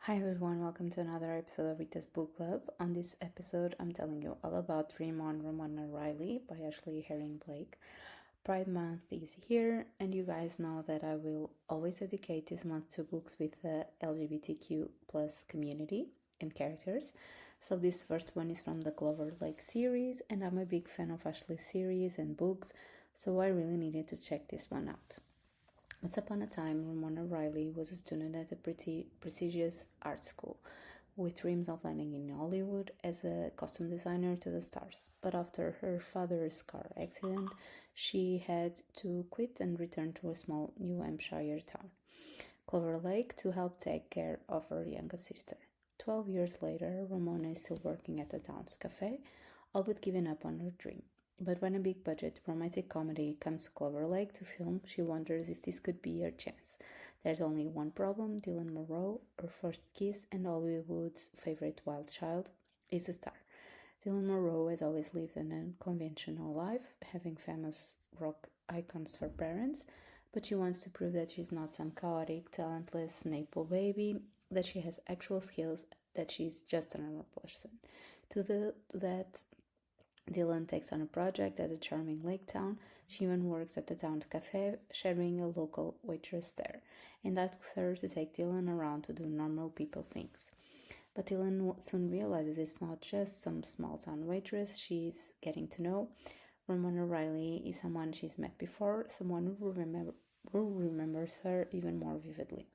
Hi everyone, welcome to another episode of Rita's Book Club. On this episode, I'm telling you all about Ramona Riley by Ashley Herring Blake. Pride Month is here, and you guys know that I will always dedicate this month to books with the LGBTQ plus community and characters. So this first one is from the Clover Lake series, and I'm a big fan of Ashley's series and books, so I really needed to check this one out. Once upon a time, Ramona Riley was a student at a pretty prestigious art school, with dreams of landing in Hollywood as a costume designer to the stars. But after her father's car accident, she had to quit and return to a small New Hampshire town, Clover Lake, to help take care of her younger sister. 12 years later, Ramona is still working at the town's cafe, all but giving up on her dream. But when a big budget romantic comedy comes to Clover Lake to film, she wonders if this could be her chance. There's only one problem: Dylan Monroe, her first kiss and Hollywood's favorite wild child, is a star. Dylan Monroe has always lived an unconventional life, having famous rock icons for parents, but she wants to prove that she's not some chaotic, talentless Naple baby, that she has actual skills, that she's just a normal person. To that, Dylan takes on a project at a charming lake town. She even works at the town's cafe, shadowing a local waitress there, and asks her to take Dylan around to do normal people things. But Dylan soon realizes it's not just some small town waitress she's getting to know. Ramona Riley is someone she's met before, someone who remembers her even more vividly.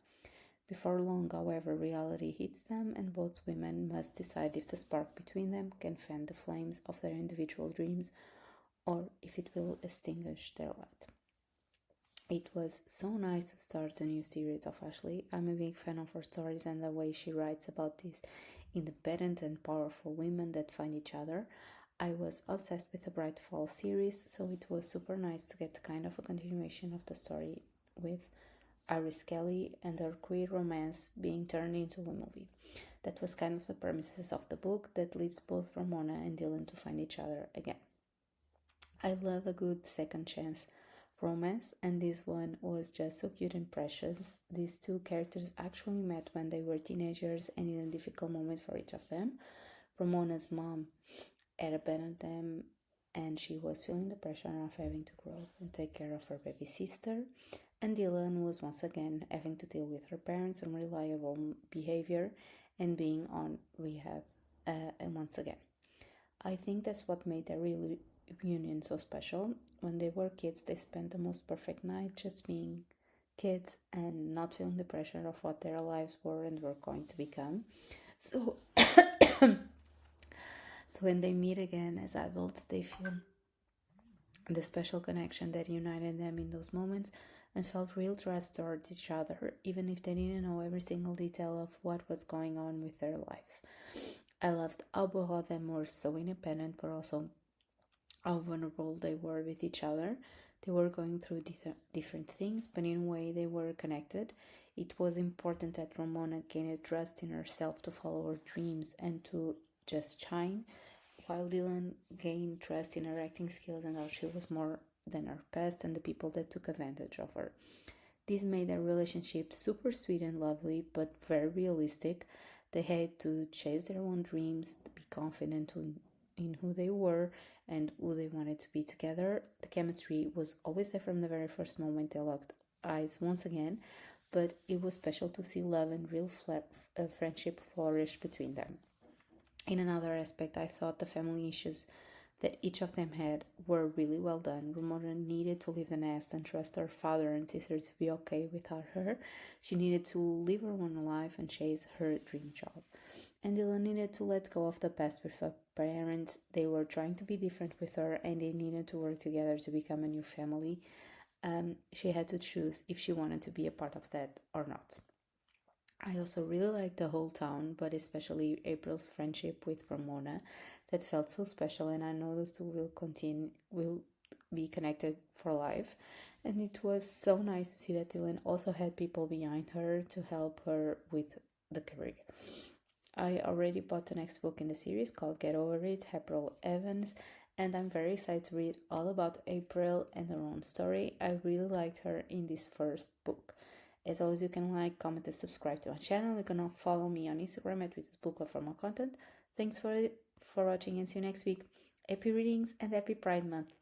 Before long, however, reality hits them, and both women must decide if the spark between them can fan the flames of their individual dreams or if it will extinguish their light. It was so nice to start a new series of Ashley. I'm a big fan of her stories and the way she writes about these independent and powerful women that find each other. I was obsessed with the Bright Falls series, so it was super nice to get kind of a continuation of the story with Iris Kelly and her queer romance being turned into a movie. That was kind of the premises of the book that leads both Ramona and Dylan to find each other again. I love a good second chance romance, and this one was just so cute and precious. These two characters actually met when they were teenagers and in a difficult moment for each of them. Ramona's mom had abandoned them, and she was feeling the pressure of having to grow up and take care of her baby sister. And Dylan was once again having to deal with her parents' unreliable behavior and being on rehab and once again. I think that's what made their reunion so special. When they were kids, they spent the most perfect night just being kids and not feeling the pressure of what their lives were and were going to become. So, so when they meet again as adults, they feel the special connection that united them in those moments and felt real trust towards each other, even if they didn't know every single detail of what was going on with their lives. I loved how both of them were so independent, but also how vulnerable they were with each other. They were going through different things, but in a way they were connected. It was important that Ramona gained trust in herself to follow her dreams and to just shine, while Dylan gained trust in her acting skills and how she was more than her past and the people that took advantage of her. This made their relationship super sweet and lovely, but very realistic. They had to chase their own dreams, to be confident in who they were and who they wanted to be together. The chemistry was always there from the very first moment they locked eyes once again, but it was special to see love and real friendship flourish between them. In another aspect, I thought the family issues that each of them had were really well done. Ramona needed to leave the nest and trust her father and sister to be okay without her. She needed to live her own life and chase her dream job. And Dylan needed to let go of the past with her parents. They were trying to be different with her and they needed to work together to become a new family. She had to choose if she wanted to be a part of that or not. I also really liked the whole town, but especially April's friendship with Ramona. That felt so special, and I know those two will be connected for life. And it was so nice to see that Dylan also had people behind her to help her with the career. I already bought the next book in the series called Get Over It, April Evans, and I'm very excited to read all about April and her own story. I really liked her in this first book. As always, you can like, comment, and subscribe to my channel. You can follow me on Instagram at Rita's Book Club for more content. Thanks for watching and see you next week. Happy readings and happy Pride Month.